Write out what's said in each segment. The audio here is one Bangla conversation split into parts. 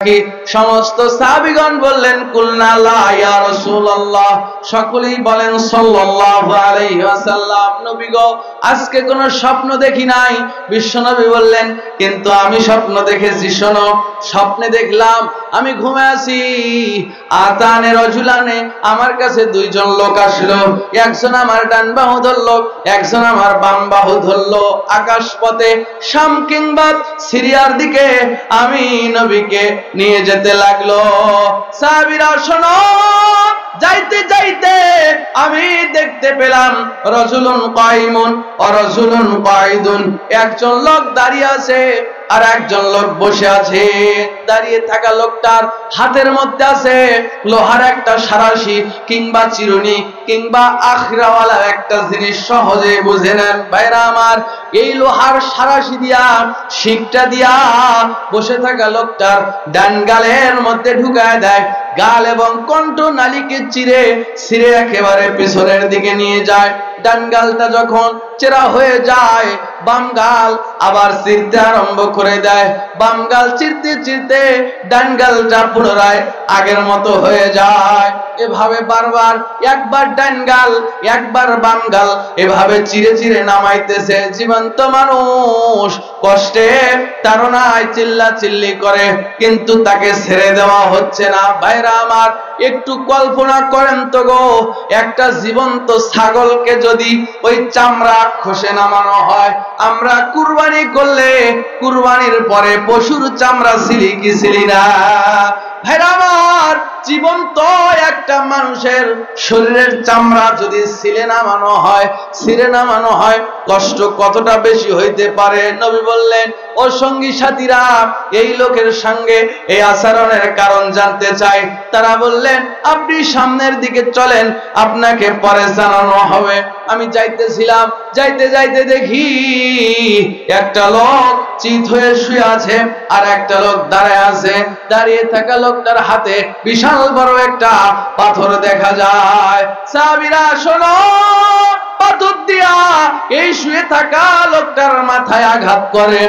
নাকি? সমস্ত সাহাবীগণ বললেন কুলনা লা ইয়া রাসূলুল্লাহ, সকলেই বলেন সাল্লাল্লাহু আলাইহি ওয়াসাল্লাম, নবী গো আজকে কোনো স্বপ্ন দেখি নাই। বিশ্বনবী বললেন কিন্তু আমি স্বপ্ন দেখেছি, শোনো। স্বপ্নে দেখলাম আমি ঘুমে আছি, আতানে রাজুলানে, আমার কাছে দুইজন লোক আসলো, একজন আমার ডান বাহু ধরলো, একজন আমার বাম বাহু ধরলো। আকাশপথে শাম কিংবা সিরিয়ার দিকে আমি নবীকে নিয়ে যেতে লাগলো। সাহাবীরা শোনো, যাইতে যাইতে আমি দেখতে পেলাম রাজুলুন কাইমুন ওয়া রাজুলুন কাঈদুন, একজন লোক দাঁড়িয়ে আছে আর একজন লোক বসে আছে। দাঁড়িয়ে থাকা লোকটার হাতের মধ্যে আছে লোহার একটা সারাশি কিংবা চিরুনি কিংবা আখরাওয়ালা একটা জিনিস, সহজে বুঝে নেন ভাইরা আমার। এই লোহার সারাশি দিয়া, শিকটা দিয়া বসে থাকা লোকটার ডান গালের মধ্যে ঢুকায় দেয়। গাল এবং কণ্ঠ নালীকে ছিঁড়ে একেবারে পিছনের দিকে নিয়ে যায়। ডান গালটা যখন চেরা হয়ে যায়, বাম গাল আবার চিরতে আরম্ভ করে দেয়। বাম গাল চিরতে চিরতে ডান গালটা পুনরায় আগের মতো হয়ে যায়। এভাবে বারবার, একবার ডান গাল একবার বাম গাল, এভাবে চিরে চিরে নামাইতেছে। জীবন্ত মানুষ কষ্টে তাড়নায় চিল্লা চিল্লি করে, কিন্তু তাকে ছেড়ে দেওয়া হচ্ছে না। ভাইরা আমার, একটু কল্পনা করেন তো গো, একটা জীবন্ত ছাগলকে যদি ওই চামড়া খসে নামানো হয়, আমরা কুরবানি করলে কুরবানির পরে পশুর চামড়া ছিলি কি ছিলি না? ভাইরা আমার, জীবন্ত একটা মানুষের শরীরের চামড়া যদি ছিলে নামানো হয়, কষ্ট কতটা বেশি হইতে পারে? নবী বললেন, ও সঙ্গী সাথীরা, এই লোকের সঙ্গে এই আচরণের কারণ জানতে চাই। তারা বললেন, আপনি সামনের দিকে চলেন, আপনাকে পরে জানানো হবে। আমি যাইতেছিলাম, যাইতে যাইতে দেখি একটা লোক চিত হয়ে শুয়ে আছে আর একটা লোক দাঁড়ায় আছে। দাঁড়িয়ে থাকা লোকটার হাতে বিশাল বড় একটা পাথর দেখা যায়। সাহাবীরা শোনো, পাথর দিয়া এই শুয়ে থাকা লোকটার মাথায় আঘাত করে।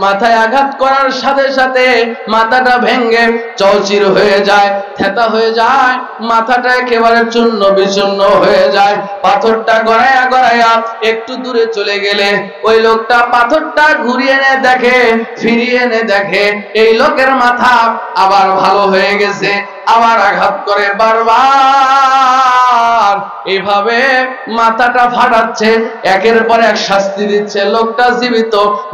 মাথায় আঘাত করার সাথে সাথে মাথাটা ভেঙে চৌচির হয়ে যায়, থেতা হয়ে যায়, মাথাটা একেবারে চূর্ণ বিচূর্ণ হয়ে যায়। পাথরটা গড়াইয়া গড়াইয়া একটু দূরে চলে গেলে ওই লোকটা পাথরটা ঘুরিয়ে এনে দেখে, ফিরিয়ে এনে দেখে এই লোকের মাথা আবার ভালো হয়ে গেছে। আবার আঘাত করে বারবার, এইভাবে মাথাটা ফাটাচ্ছে, একের পর এক শাস্তি দিচ্ছে। লোকটা জীবিত,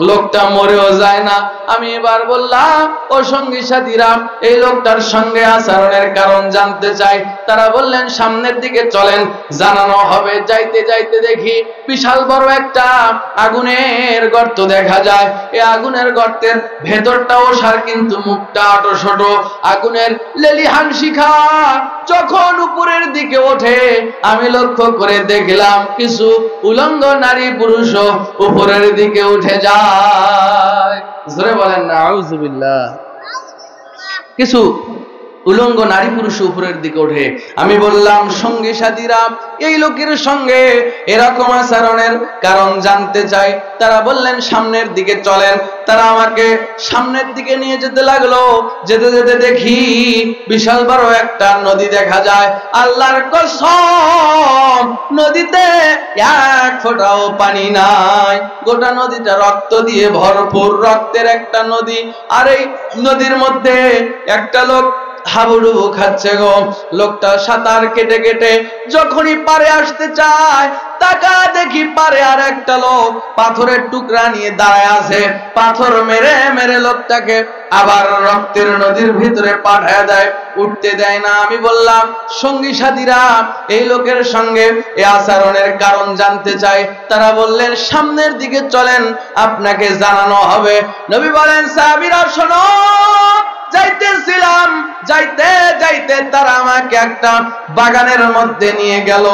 লোকটা মরেও যায় না। আমি এবার বললাম, ও সঙ্গী সাথীরা, এই লোকটার সঙ্গে আচরণের কারণ জানতে চাই। তারা বললেন, সামনের দিকে চলেন, জানানো হবে। যাইতে যাইতে দেখি বিশাল বড় একটা আগুনের গর্ত দেখা যায়। এই আগুনের গর্তের ভেতরটা ওসার, কিন্তু মুখটা আটো ছোট। আগুনের লেলিহান শিখা যখন উপরের দিকে ওঠে, আমি লক্ষ্য করে দেখলাম কিছু উলঙ্গ নারী পুরুষ উপরের দিকে উঠে যায়। জোরে বলেন না আউযুবিল্লাহ। কিছু উলঙ্গ নারী পুরুষ উপরের দিকে ওঠে। আমি বললাম, সঙ্গী সাথীরা, এই লোকের সঙ্গে এরকম আচরণের কারণ জানতে চাই। তারা বললেন, সামনের দিকে চলেন। তারা আমাকে সামনের দিকে নিয়ে যেতে লাগলো। যেতে যেতে দেখি বিশাল বড় একটা নদী দেখা যায়। আল্লাহর কসম, নদীতে এক ফোঁটাও পানি নাই। গোটা নদীটা রক্ত দিয়ে ভরপুর, রক্তের একটা নদী। আর এই নদীর মধ্যে একটা লোক হাবুডুবু খাচ্ছে গো। লোকটা সাঁতার কেটে কেটে যখনই পারে আসতে চায়, তাকা দেখি পারে আর একটা লোক পাথরের টুকরা নিয়ে দাঁড়ায় আছে। পাথর মেরে মেরে লোকটাকে আবার রক্তের নদীর ভিতরে পাঠায় দেয়, উঠতে দেয় না। আমি বললাম, সঙ্গী সাথীরা, এই লোকের সঙ্গে এই আচরণের কারণ জানতে চাই। তারা বললেন, সামনের দিকে চলেন, আপনাকে জানানো হবে। নবী বলেন, সাহাবীরা শোনো, যাইতেছিলাম, যাইতে যাইতে তারা আমাকে একটা বাগানের মধ্যে নিয়ে গেল।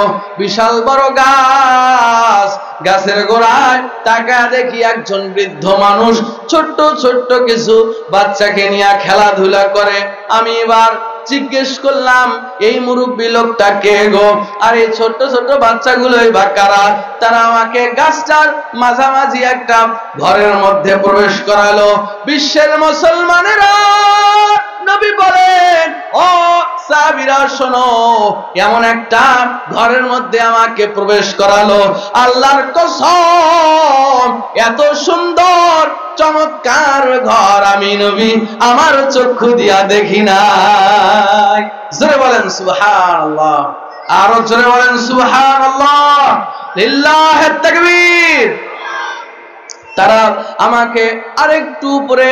বিশাল বড় গাছ, গাছের গোড়ায় তাকা দেখি একজন বৃদ্ধ মানুষ ছোট্ট ছোট্ট কিছু বাচ্চাকে নিয়ে খেলাধুলা করে। আমি এবার জিজ্ঞেস করলাম, এই মুরব্বী লোকটা কে গো? আর এই ছোট্ট ছোট্ট বাচ্চাগুলোই বা কারা? তারা আমাকে গাছটার মাঝামাঝি একটা ঘরের মধ্যে প্রবেশ করালো। বিশ্বের মুসলমানেরা, নবী সাহাবীরা শোনো, এমন একটা ঘরের মধ্যে আমাকে প্রবেশ করালো, আল্লাহর কসম এত সুন্দর চমৎকার ঘর আমি নবী আমার চক্ষু দিয়া দেখি নাই। জোরে বলেন সুবহানাল্লাহ, আরো জোরে বলেন সুবহানাল্লাহ, লিল্লাহিত তাকবীর। তারা আমাকে আরেকটু উপরে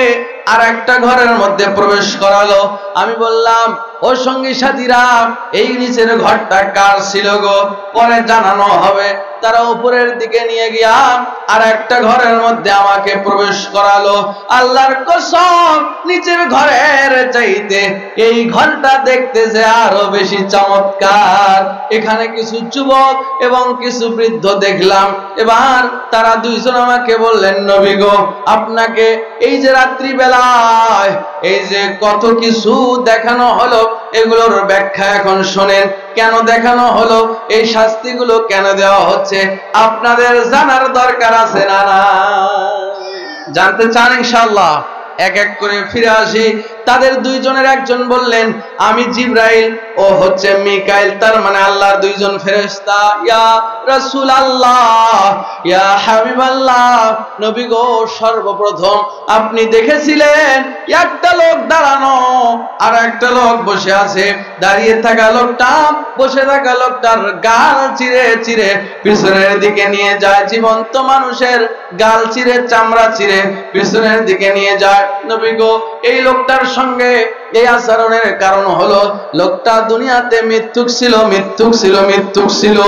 আর একটা ঘরের মধ্যে প্রবেশ করালো। আমি বললাম, ও সঙ্গী সাথীরা, এই নিচের ঘরটা কার ছিল গো? পরে জানানো হবে। তারা উপরের দিকে নিয়ে গিয়া আর একটা ঘরের মধ্যে আমাকে প্রবেশ করালো। আল্লাহর কসম নিচের ঘরের চাইতে এই ঘরটা দেখতে যে আরো বেশি চমৎকার। এখানে কিছু যুবক এবং কিছু বৃদ্ধ দেখলাম। এবার তারা দুইজন আমাকে বললেন, নবী গো, আপনাকে এই যে রাত্রিবেলায় এই যে কত কিছু দেখানো হলো, এগুলোর ব্যাখ্যা এখন শোনেন। কেন দেখানো হলো, এই শাস্তিগুলো কেন দেওয়া হচ্ছে, আপনাদের জানার দরকার আছে না? না জানতে চান? ইনশাআল্লাহ এক এক করে ফিরে আসি। তাদের দুইজনের একজন বললেন, আমি জিবরাইল, ও হচ্ছে মিকাইল, তার মানে আল্লাহর দুইজন ফেরেশতা। ইয়া রাসূলুল্লাহ, ইয়া হাবিবাল্লাহ, নবী গো, সর্বপ্রথম আপনি দেখেছিলেন একটা লোক দাঁড়ানো আর একটা লোক বসে আছে। দাঁড়িয়ে থাকা লোকটা বসে থাকা লোকটার গাল চিরে চিরে পিছনের দিকে নিয়ে যায়। জীবন্ত মানুষের গাল চিরে, চামড়া চিরে পিছনের দিকে নিয়ে যায়। নবী গো, এই লোকটার সঙ্গে এই আচরণের কারণ হলো লোকটা দুনিয়াতে মিথ্যুক ছিল, মিথ্যুক ছিল, মিথ্যুক ছিল,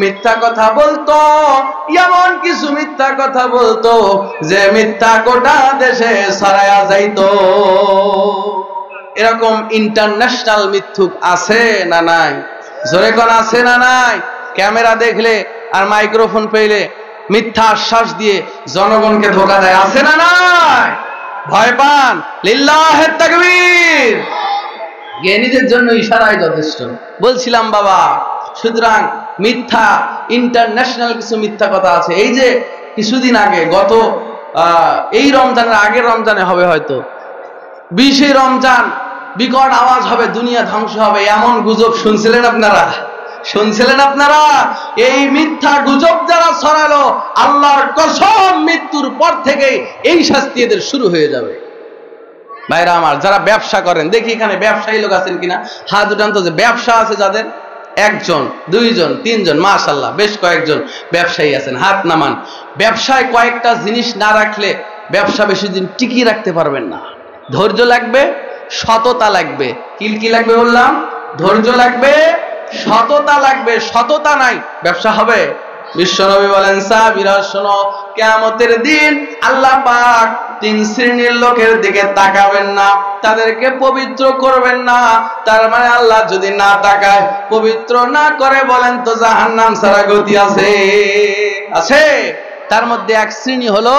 মিথ্যা কথা বলতো, এমন কিছু মিথ্যা কথা বলতো যে মিথ্যা গোটা দেশে ছড়ায়া যাইতো। এরকম ইন্টারন্যাশনাল মিথ্যুক আছে না নাই? জোরে কোন আছে না নাই? ক্যামেরা দেখলে আর মাইক্রোফোন পেলে মিথ্যা আশ্বাস দিয়ে জনগণকে ধোঁকা দেয়, আছে না নাই? ভয় পান? লিল্লাহিত তাকবীর। জ্ঞানীদের জন্য ইশারাই যথেষ্ট। বলছিলাম বাবা, সুতরাং মিথ্যা ইন্টারন্যাশনাল কিছু মিথ্যা কথা আছে। এই যে কিছুদিন আগে, গত এই রমজানের আগের রমজানে হবে হয়তো, 20শে রমজান, বিকট আওয়াজ হবে, দুনিয়া ধ্বংস হবে, এমন গুজব শুনছিলেন আপনারা? শুনছিলেন আপনারা? এই মিথ্যা গুজব যারা ছড়ালো, আল্লাহর কসম মৃত্যুর পর থেকে এই শাস্তি এদের শুরু হয়ে যাবে। ভাইরা আমার, যারা ব্যবসা করেন, দেখি এখানে ব্যবসায়ী লোক আছেন কিনা, হাত উঠান তো। যে ব্যবসা আছে যাদের, একজন, দুইজন, তিনজন, মাশাআল্লাহ বেশ কয়েকজন ব্যবসায়ী আছেন, হাত নামান। ব্যবসায় কয়েকটা জিনিস না রাখলে ব্যবসা বেশি দিন টিকিয়ে রাখতে পারবেন না। ধৈর্য লাগবে, সততা লাগবে। কি লাগবে বললাম? ধৈর্য লাগবে, সততা লাগবে। সততা নাই, ব্যবসা হবে? বিশ্বনবী বলেন, সাহাবীরা শোনো, কিয়ামতের দিন আল্লাহ পাক 3 শ্রেণীর লোকের দিকে তাকাবেন না, তাদেরকে পবিত্র করবেন না। তার মানে আল্লাহ যদি না তাকায়, পবিত্র না করে, বলেন তো জাহান্নাম ছাড়া গতি আছে? আছে? তার মধ্যে এক শ্রেণী হলো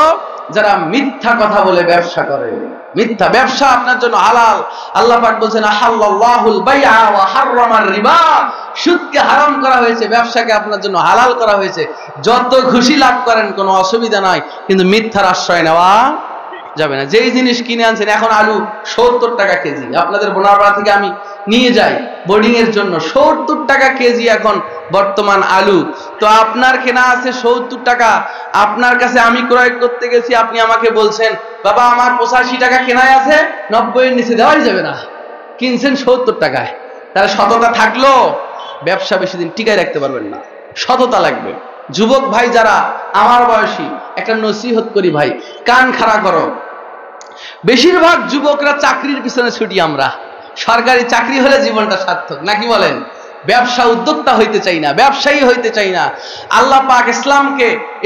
যারা মিথ্যা কথা বলে ব্যবসা করে। মিথ্যা ব্যবসা আপনার জন্য হালাল। আল্লাহ পাক বলেন, আহাল্লাল্লাহুল বাইআ ওয়া হাররামার রিবা। সুদকে হারাম করা হয়েছে, ব্যবসাকে আপনার জন্য হালাল করা হয়েছে। যত খুশি লাভ করেন, কোনো অসুবিধা নাই, কিন্তু মিথ্যার আশ্রয় নেওয়া যাবে না। যেই জিনিস কিনে আনছেন, এখন আলু 70 টাকা কেজি, আপনাদের বোনারপাড়া থেকে আমি নিয়ে যাই বোর্ডিং এর জন্য, 70 টাকা কেজি এখন বর্তমান আলু। তো আপনার কেনা আছে 70 টাকা, আপনার কাছে আমি ক্রয় করতে গেছি, আপনি আমাকে বলছেন, বাবা আমার 85 টাকা কেনাই আছে, 90 এর নিচে দেওয়াই যাবে না। কিনছেন 70 টাকায়। তাহলে সততা থাকলো ব্যবসা বেশি দিন টিকায় রাখতে পারবেন না। সততা লাগবে। যুবক ভাই যারা আমার বয়সী, একটা নসিহত করি ভাই, কান খাড়া করো। বেশিরভাগ যুবকরা চাকরির পিছনে ছুটি আমরা। সরকারি চাকরি হলে জীবনটা সার্থক, নাকি বলেন? ব্যবসা উদ্যোক্তা হইতে চাই না, ব্যবসায়ী হইতে চাই না। আল্লাহ পাক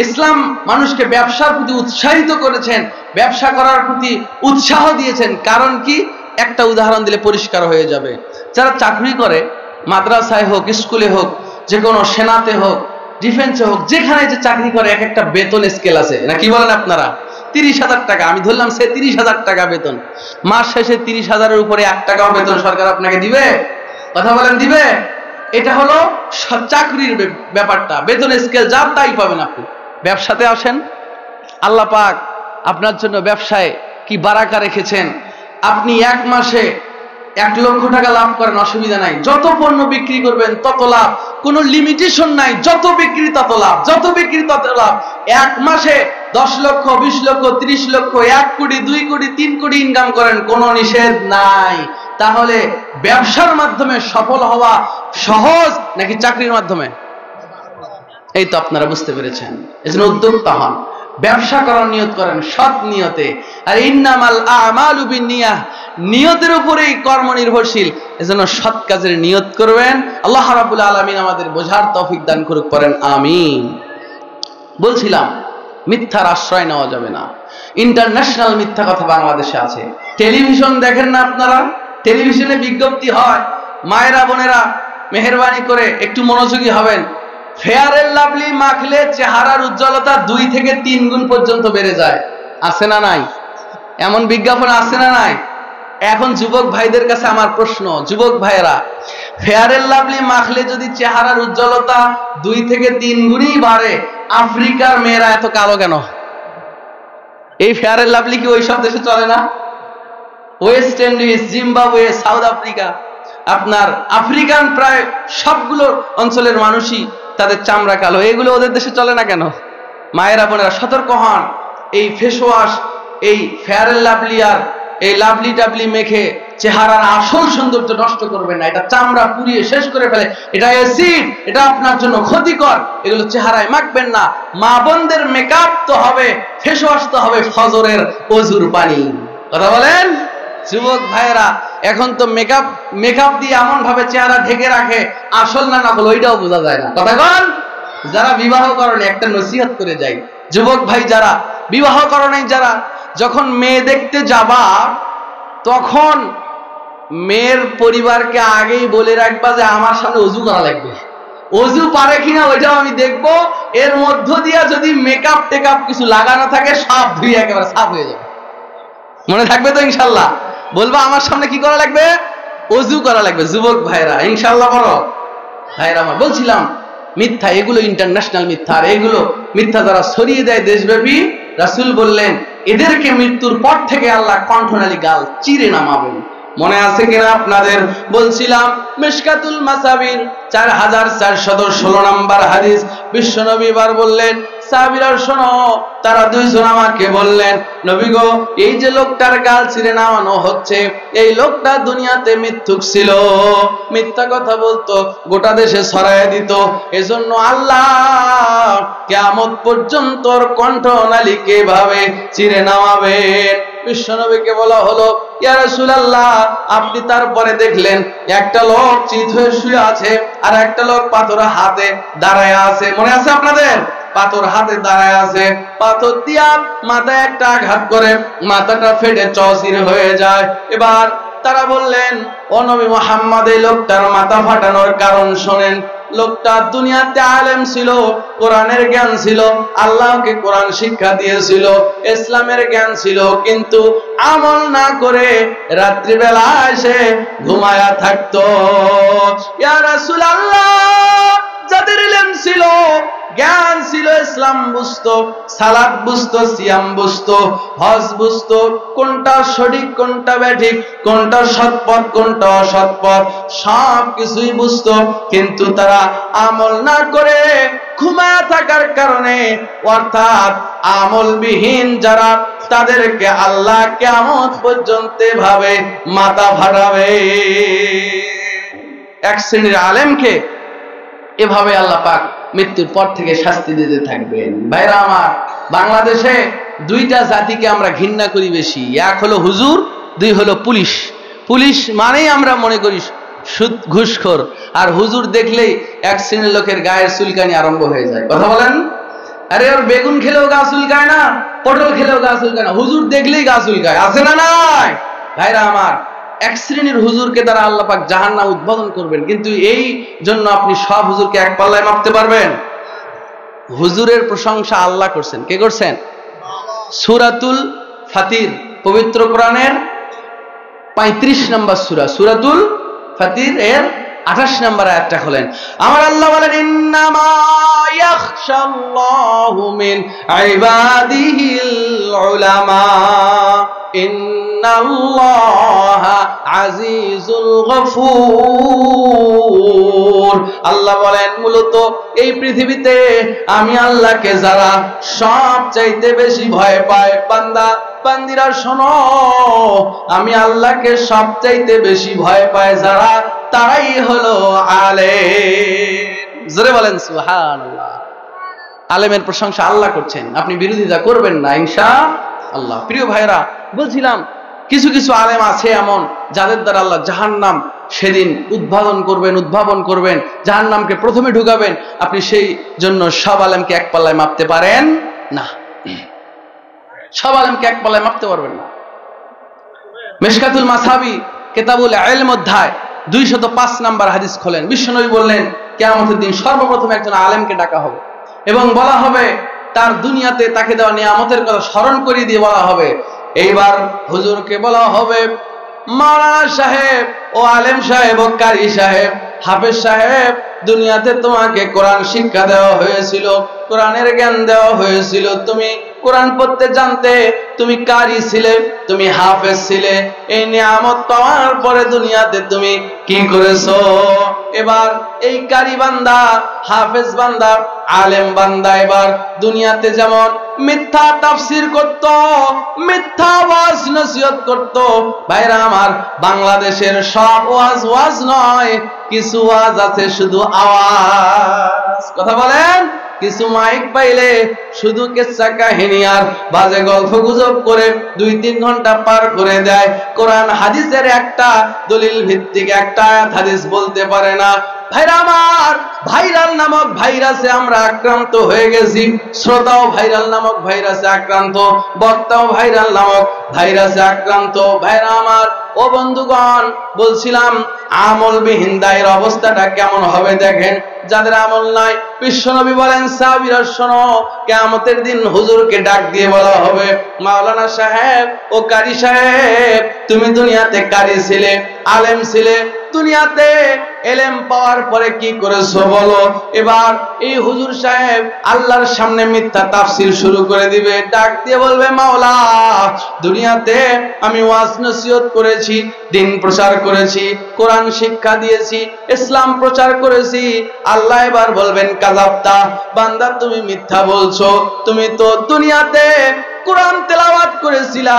ইসলাম মানুষকে ব্যবসার প্রতি উৎসাহিত করেছেন, ব্যবসা করার প্রতি উৎসাহ দিয়েছেন। কারণ কি? একটা উদাহরণ দিলে পরিষ্কার হয়ে যাবে। যারা চাকরি করে, মাদ্রাসায় হোক, স্কুলে হোক, যে কোনো সেনাতে হোক, ডিফেন্সে হোক, যেখানে যে চাকরি করে, এক একটা বেতন স্কেল আছে, নাকি বলেন আপনারা? 30,000 টাকা, আমি ধরলাম সে 30,000 টাকা বেতন। মাস শেষে 30,000-এর উপরে 1 টাকাও বেতন সরকার আপনাকে দিবে? কথা বলেন, দিবে? এটা হলো চাকরির ব্যাপারটা। বেতন স্কেল যা তাই পাবেন আপনি। ব্যবসাতে আসেন, আল্লাহ পাক আপনার জন্য ব্যবসায় কি বারাকা রেখেছেন। আপনি 1 মাসে 1 লক্ষ টাকা লাভ করেন, অসুবিধা নাই, যত পণ্য বিক্রি করবেন তত লাভ, কোনো লিমিটেশন নাই, যত বিক্রি তত লাভ, যত বিক্রি তত লাভ। 1 মাসে 10 লক্ষ, 20 লক্ষ, 30 লক্ষ, 1 কোটি, 2 কোটি, 3 কোটি ইনকাম করেন, কোনো নিষেধ নাই। তাহলে ব্যবসার মাধ্যমে সফল হওয়া সহজ নাকি চাকরির মাধ্যমে? এই তো আপনারা বুঝতে পেরেছেন। এজন্য উদ্যোক্তা হন, ব্যবসা করার নিয়ত করেন সৎ নিয়তে। আর ইন্নামাল আমালু বিন্নিয়াহ, নিয়তের উপরেই কর্ম নির্ভরশীল। এজন্য সৎ কাজের নিয়ত করবেন। আল্লাহ রাব্বুল আলামিন আমাদের বোঝার তৌফিক দান করুক, পড়েন আমিন। বলছিলাম মিথ্যার আশ্রয় নেওয়া যাবে না। ইন্টারন্যাশনাল মিথ্যা কথা বাংলাদেশে আছে। টেলিভিশন দেখেন না আপনারা? টেলিভিশনে বিজ্ঞপ্তি হয়, মায়েরা বোনেরা মেহেরবানি করে একটু মনোযোগী হবেন। ফেয়ার এন্ড লাভলি মাখলে চেহারার উজ্জ্বলতা 2 থেকে 3 গুণ পর্যন্ত বেড়ে যায়। আছে না নাই? এমন বিজ্ঞাপন আছে না নাই? এখন যুবক ভাইদের কাছে আমার প্রশ্ন, যুবক ভাইয়েরা, ফেয়ার এন্ড লাভলি মাখলে যদি চেহারার উজ্জ্বলতা 2 থেকে 3 গুণই বাড়ে, আফ্রিকার মেয়েরা এত কালো কেন? এই ফেয়ার এন্ড লাভলি কি ওই সব দেশে চলে না? West Indies, Zimbabwe, south Africa, আপনার আফ্রিকান প্রায় সবগুলো অঞ্চলের মানুষই তাদের চামড়া কালো, এগুলো ওদের দেশে চলে না কেন? মায়েরা বোনেরা সতর্ক হন। এই ফেস ওয়াশ, এই ফেয়ার এন্ড লাভলি আর এই লাভলি টাবলি মেখে চেহারার আসল সৌন্দর্য নষ্ট করবেন না। এটা চামড়া পুড়িয়ে শেষ করে ফেলে, এটা অ্যাসিড, এটা আপনার জন্য ক্ষতিকর। এগুলো চেহারায় মাখবেন না। মা বোনদের মেকআপ তো হবে, ফেস ওয়াশ তো হবে ফজরের ওযুর পানি। কথা বলেন যুবক ভাইয়েরা, এখন তো মেকআপ দিয়ে এমন ভাবে চেহারা ঢেকে রাখে, আসল না নকল ওইটাও বোঝা যায় না। কথা বল। যারা বিবাহ করেন একটা নসিহত করে যাই, যুবক ভাই যারা বিবাহ করেন, যারা যখন মেয়ে দেখতে যাবা তখন মেয়ের পরিবারকে আগেই বলে রাখবা যে আমার সামনে ওযু করা লাগবে, ওযু পারে কিনা ওইটাও আমি দেখবো। এর মধ্য দিয়া যদি মেকআপ টেকআপ কিছু লাগানো থাকে সব ধুয়ে একেবারে সাফ হয়ে যাবে। মনে থাকবে তো ইনশাল্লাহ? বলবা আমার সামনে কি করা লাগবে? ওযু করা লাগবে। যুবক ভাইরা ইনশাল্লাহ বলো। ভাইরা আমার বলছিলাম মিথ্যা, এগুলো ইন্টারন্যাশনাল মিথ্যা। আর এগুলো মিথ্যা যারা ছড়িয়ে দেয় দেশব্যাপী, রাসূল বললেন এদেরকে মৃত্যুর পর থেকে আল্লাহ কণ্ঠনালী গাল চিরে নামাবেন। মনে আছে কিনা আপনাদের? বলছিলাম মিশকাতুল মাসাবির 4416 নম্বর হাদিস। বিশ্বনবী এবার বললেন সাহাবীরা শোনো, তারা 2 জন আমাকে বললেন নবী গো, এই যে লোকটার গাল ছিঁড়ে নামানো হচ্ছে, এই লোকটা দুনিয়াতে মিথ্যুক ছিল, মিথ্যা কথা বলতো, গোটা দেশে ছড়ায় দিত। এজন্য আল্লাহ কিয়ামত পর্যন্ত ওর কণ্ঠনালীকে এভাবে চিরে নামাবেন। বিশ্বনবীকে বলা হলো ইয়া রাসূলুল্লাহ, আপনি তারপরে দেখলেন একটা লোক চিত হয়ে শুয়ে আছে আর একটা লোক পাথর হাতে দাঁড়ায় আছে। মনে আছে আপনাদের? পাথর হাতে দাঁড়ায় আছে, পাথর দিয়া মাথায় একটা আঘাত করে মাথাটা ফেটে চৌচির হয়ে যায়। এবার তারা বললেন ও নবী মুহাম্মদ, এই লোকটার মাথা ফাটানোর কারণ শোনেন। লোকটা দুনিয়াতে আলেম ছিল, কোরআনের জ্ঞান ছিল, আল্লাহকে কোরআন শিক্ষা দিয়েছিল, ইসলামের জ্ঞান ছিল, কিন্তু আমল না করে রাত্রিবেলা এসে ঘুমায়া থাকতো। ইয়া রাসূলুল্লাহ, যাদের ইলম ছিল, জ্ঞান ছিল, ইসলাম বুঝতো, সালাত বুঝতো, সিয়াম বুঝতো, হজ বুঝতো, কোনটা সঠিক কোনটা ব্যাঠিক, কোনটা সৎপথ কোনটা অসৎপথ, সব কিছুই বুঝতো, কিন্তু তারা আমল না করে ঘুমায়া থাকার কারণে, অর্থাৎ আমলবিহীন যারা, তাদেরকে আল্লাহ কিয়ামত পর্যন্ত ভাবে মাথা ফাটাবে। এক শ্রেণীর আলেমকে এভাবে আল্লাহ পাক মৃত্যুর পর থেকে শাস্তি দিতে থাকবেন। ভাইরা আমার, বাংলাদেশে 2টা জাতিকে আমরা ঘৃণা করি বেশি। এক হলো হুজুর, 2 হলো পুলিশ। পুলিশ মানেই আমরা মনে করি সুদ ঘুষখোর, আর হুজুর দেখলেই এক শ্রেণীর লোকের গায়ের চুলকানি আরম্ভ হয়ে যায়। কথা বলেন? আরে ওর বেগুন খেলেও গা চুলকায় না, পটল খেলেও গা চুলকায় না, হুজুর দেখলেই গা চুলকায়। আছে না নাই? ভাইরা আমার, এক শ্রেণীর হুজুরকে তারা আল্লাহ পাক জাহান্নাম উদ্বোধন করবেন, কিন্তু এই জন্য আপনি সব হুজুরকে এক পাল্লায় মাপতে পারবেন? হুজুরের প্রশংসা আল্লাহ করছেন। কে করছেন? সূরাতুল ফাতির, পবিত্র কোরআনের 35 নম্বর সূরা, সূরাতুল ফাতির এর 28 নম্বর আয়াতটা খোলেন। আমার আল্লাহ বলেন ইন্নামা ইয়াখশাল্লাহু মিন ইবাদিহিল উলামা। ইন্নাল্লাহা আজিজুল গফুর। আল্লাহ বলেন মূলত এই পৃথিবীতে আমি আল্লাহকে যারা সবচাইতে বেশি ভয় পায়, বান্দা বান্দিরা শোনো, আমি আল্লাহকে সবচাইতে বেশি ভয় পায় যারা, তারাই হলো আলেম। জোরে বলেন সুবহানাল্লাহ। আলেমের প্রশংসা আল্লাহ করছেন, আপনি বিরোধিতা করবেন না ইনশাআল্লাহ। প্রিয় ভাইরা, বলছিলাম কিছু কিছু আলেম আছে এমন যাদের দ্বারা আল্লাহ জাহান্নাম সেদিন উদ্ভাবন করবেন, জাহান্নামকে প্রথমে ঢুকাবেন। আপনি সেই জন্য সব আলেমকে এক পাল্লায় মাপতে পারেন না, সব আলেমকে এক পাল্লায় মাপতে পারবেন না। মিশকাতুল মাসাবি কিতাবুল ইলম অধ্যায় 205 নম্বর হাদিস খোলেন। বিশ্বনবী বললেন কিয়ামতের দিন সর্বপ্রথম একজন আলেমকে ডাকা হবে এবং বলা হবে তার দুনিয়াতে তাকে দেওয়া নিয়ামতের কথা স্মরণ করিয়ে দিয়ে বলা হবে, এইবার হুজুরকে বলা হবে মাওলানা সাহেব ও আলেম সাহেব ও কারি সাহেব, হাফেজ সাহেব, দুনিয়াতে তোমাকে কোরআন শিক্ষা দেওয়া হয়েছিল, কোরআনের জ্ঞান দেওয়া হয়েছিল, তুমি কোরআন পড়তে জানতে, তুমি কারি ছিলে, তুমি হাফেজ ছিলে, এই নিয়ামত পাওয়ার পরে দুনিয়াতে তুমি কি করেছো? এবার এই কারি বান্দা, হাফেজ বান্দা, আলেম বান্দা এবার দুনিয়াতে যেমন মিথ্যা তাফসির করত, মিথ্যা ওয়াজ নসিহত করত, ভাইরা আমার বাংলাদেশের সব ওয়াজ নয়, কিছু ওয়াজ আছে শুধু আওয়াজ। কথা বলেন, কিছু মাইক পাইলে শুধু কিচ্ছা কাহিনী আর বাজে গল্প গুজব করে 2-3 ঘন্টা পার করে দেয়, কোরআন হাদিসের একটা দলিল ভিত্তিক একটা আয়াত হাদিস বলতে পারে না। ভাইরা আমার, ভাইরাল নামক ভাইরাসে আমরা আক্রান্ত হয়ে গেছি, শ্রোতাও ভাইরাল নামক ভাইরাসে আক্রান্ত, বক্তাও ভাইরাল নামক ভাইরাসে আক্রান্ত। ভাইরা আমার ও বন্ধুগণ, বলছিলাম আমলবিহীন দায়ের অবস্থাটা কেমন হবে দেখেন। যাদের আমল নাই, বিশ্বনবী বলেন সাহাবীরা শোনো, কিয়ামতের দিন হুজুরকে ডাক দিয়ে বলা হবে মাওলানা সাহেব ও কারি সাহেব, তুমি দুনিয়াতে কারি ছিলে, আলেম ছিলে, দুনিয়াতে এলেম পাওয়ার পরে কি করেছো বলো? এবার এই হুজুর সাহেব আল্লাহর সামনে মিথ্যা তাফসীর শুরু করে দিবে, ডাক দিয়ে বলবে মাওলা, দুনিয়াতে আমি ওয়াজ নসিহত করেছি, দ্বীন প্রচার করেছি, কোরআন শিক্ষা দিয়েছি, ইসলাম প্রচার করেছি। আল্লাহ এবার বলবেন কাযাবতা, বান্দা তুমি মিথ্যা বলছো, তুমি তো দুনিয়াতে কোরআন তেলাওয়াত করেছিলা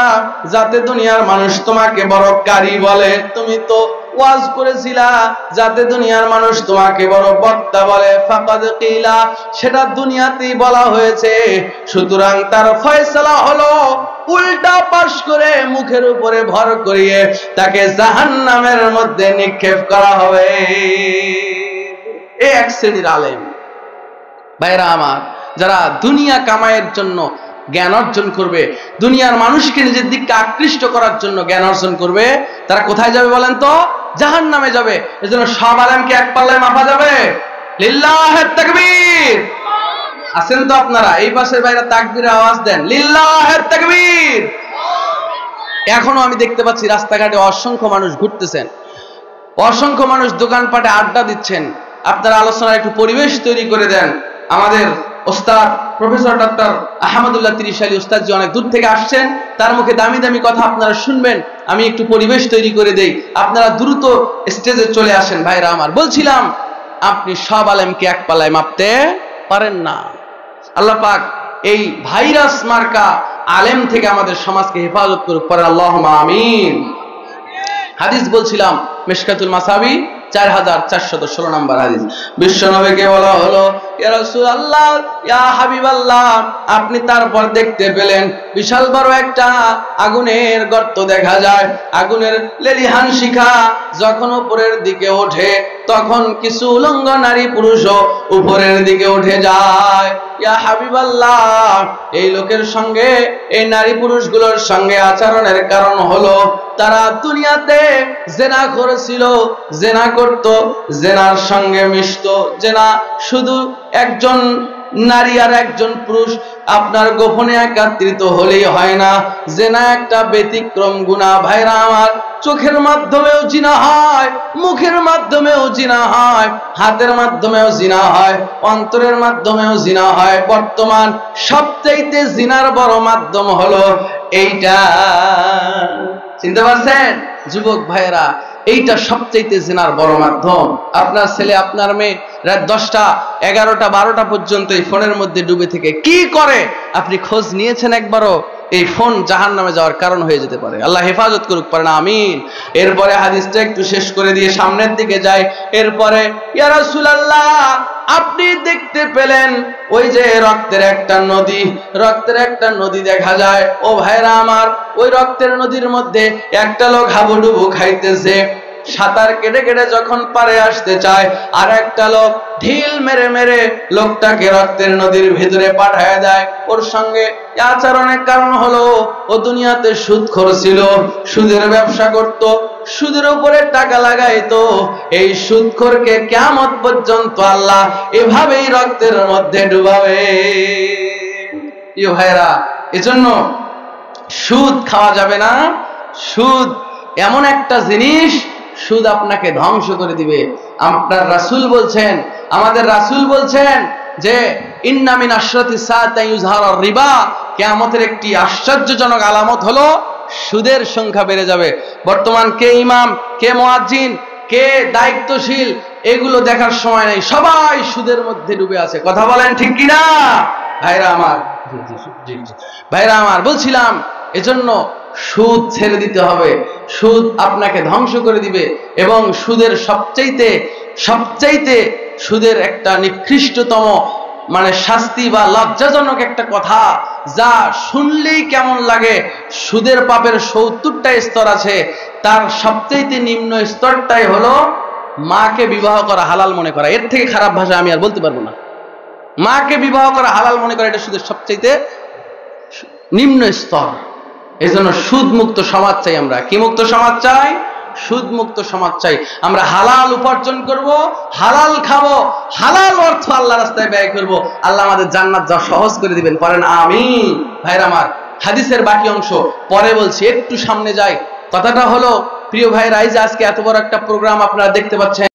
যাতে দুনিয়ার মানুষ তোমাকে বড় কারি বলে, তুমি তো ওয়াজ করেছিলা যাতে দুনিয়ার মানুষ তোমাকে বড় বক্তা বলে, ফাকাদ কিলা, সেটা দুনিয়াতেই বলা হয়েছে, সুতরাং তার ফয়সালা হলো উল্টা পাশ করে মুখের উপরে ভর করিয়ে তাকে জাহান্নামের মধ্যে নিক্ষেপ করা হবে। এই এক শ্রেণীর আলেম। ভাইরা আমার, যারা দুনিয়া কামাইয়ের জন্য জ্ঞান অর্জন করবে, দুনিয়ার মানুষকে নিজের দিকে আকৃষ্ট করার জন্য জ্ঞান অর্জন করবে, তারা কোথায় যাবে বলেন তো? জাহান্নামে যাবে। এজন্য সব আলেমকে এক পাল্লায় মাপা যাবে? লিল্লাহিত তাকবীর। আছেন তো আপনারা? এই পাশের বাইরে তাকবীরের আওয়াজ দেন, লিল্লাহিত তাকবীর। এখনো আমি দেখতে পাচ্ছি রাস্তাঘাটে অসংখ্য মানুষ ঘুরতেছেন, অসংখ্য মানুষ দোকানপাটে আড্ডা দিচ্ছেন। আপনারা আলোচনার একটু পরিবেশ তৈরি করে দেন। আমাদের ওস্তাদ প্রফেসর ডক্টর আহমদুল্লাহ তিরিশালী ওস্তাদ জি অনেক দূর থেকে আসছেন, তার মুখে দামি দামি কথা আপনারা শুনবেন। আমি একটু পরিবেশ তৈরি করে দেই, আপনারা দ্রুত স্টেজে চলে আসেন। ভাইরা আমার, বলছিলাম আপনি সব আলেমকে এক পাল্লায় মাপতে পারেন না। আল্লাহ পাক এই ভাইরাস মার্কা আলেম থেকে আমাদের সমাজকে হেফাজত করুক, পরে আল্লাহুম্মা আমিন। হাদিস বলছিলাম মিশকাতুল মাসাবি 4416 নম্বর হাদিস। বিশ্বনবীকে বলা হলো ইয়া রাসূলুল্লাহ, ইয়া হাবিবাল্লাহ, আপনি তারপর দেখতে পেলেন বিশাল বড় একটা আগুনের গর্ত দেখা যায়, আগুনের লেলিহান শিখা যখন উপরের দিকে ওঠে তখন কিছু উলঙ্গ নারী পুরুষও উপরের দিকে উঠে যায়। ইয়া হাবিবাল্লাহ, এই লোকের সঙ্গে, এই নারী পুরুষগুলোর সঙ্গে আচরণের কারণ হলো তারা দুনিয়াতে জেনা করেছিল, জেনা করত, জেনার সঙ্গে মিশতো। জেনা শুধু একজন নারী আর একজন পুরুষ আপনার গোপনে একত্রিত হলেই হয় না, জেনা একটা ব্যতিক্রম গুনাহ। ভাইরা আমার, চোখের মাধ্যমেও জিনা হয়, মুখের মাধ্যমেও জিনা হয়, হাতের মাধ্যমেও জিনা হয়, অন্তরের মাধ্যমেও জিনা হয়। বর্তমান সবচাইতে জিনার বড় মাধ্যম হলো এইটা। চিনতে পারছেন যুবক ভাইয়েরা? এইটা সবচাইতে জিনার বড় মাধ্যম। আপনার ছেলে আপনার মেয়ে রাত 10টা 11টা 12টা পর্যন্ত এই ফোনের মধ্যে ডুবে থেকে কি করে আপনি খোঁজ নিয়েছেন একবারও? এই ফোন জাহান্নামে যাওয়ার কারণ হয়ে যেতে পারে। আল্লাহ হেফাজত করুক, পারেন আমিন। এরপরে হাদিসটা একটু শেষ করে দিয়ে সামনের দিকে যায়। এরপরে ইয়া রাসূলুল্লাহ, আপনি দেখতে পেলেন ওই যে রক্তের একটা নদী দেখা যায়। ও ভাইরা আমার, ওই রক্তের নদীর মধ্যে একটা লোক হাবুডুবু খাইতেছে। সাঁতার কেটে কেটে যখন পারে আসতে চায়, আর একটা লোক ঢিল মেরে মেরে লোকটাকে রক্তের নদীর ভিতরে পাঠায় দেয়। ওর সঙ্গে আচরণের কারণ হলো ও দুনিয়াতে সুদখোর ছিল, সুদের ব্যবসা করত, সুদের উপরে টাকা লাগাইতো। এই সুদখোরকে কিয়ামত পর্যন্ত আল্লাহ এভাবেই রক্তের মধ্যে ডুবাবে। ইয়ে ভাইরা, এজন্য সুদ খাওয়া যাবে না। সুদ এমন একটা জিনিস, সুদ আপনাকে ধ্বংস করে দিবে। আপনার রাসূল বলছেন, আমাদের রাসূল বলছেন যে ইন্না মিন আশরাতিস সাআতি ইউযহারুর রিবা, কিয়ামতের একটি আশ্চর্যজনক আলামত হলো সুদের সংখ্যা বেড়ে যাবে। বর্তমান কে ইমাম, কে মুয়াজ্জিন, কে দায়িত্বশীল, এগুলো দেখার সময় নেই, সবাই সুদের মধ্যে ডুবে আছে। কথা বলেন ঠিক কিনা ভাইরা আমার? ভাইরা আমার, বলছিলাম এজন্য সুদ ছেড়ে দিতে হবে। সুদ আপনাকে ধ্বংস করে দিবে। এবং সুদের সবচাইতে সুদের একটা নিকৃষ্টতম শাস্তি বা লজ্জাজনক একটা কথা, যা শুনলেই কেমন লাগে। সুদের পাপের 70টা স্তর আছে, তার সবচাইতে নিম্ন স্তরটাই হলো মাকে বিবাহ করা হালাল মনে করা। এর থেকে খারাপ ভাষা আমি আর বলতে পারবো না। মাকে বিবাহ করা হালাল মনে করা, এটা সুদের সবচাইতে নিম্ন স্তর। এই জন্য সুদ মুক্ত সমাজ চাই আমরা। কি মুক্ত সমাজ চাই? সুদ মুক্ত সমাজ চাই। আমরা হালাল উপার্জন করব, হালাল খাবো, হালাল অর্থ আল্লাহ রাস্তায় ব্যয় করব। আল্লাহ আমাদের জান্নাত যা সহজ করে দিবেন, পারেন আমিন। ভাইরা আমার, হাদিসের বাকি অংশ পরে বলছি, একটু সামনে যাই। কথাটা হলো প্রিয় ভাইরা, এই যে আজকে এত বড় একটা প্রোগ্রাম আপনারা দেখতে পাচ্ছেন,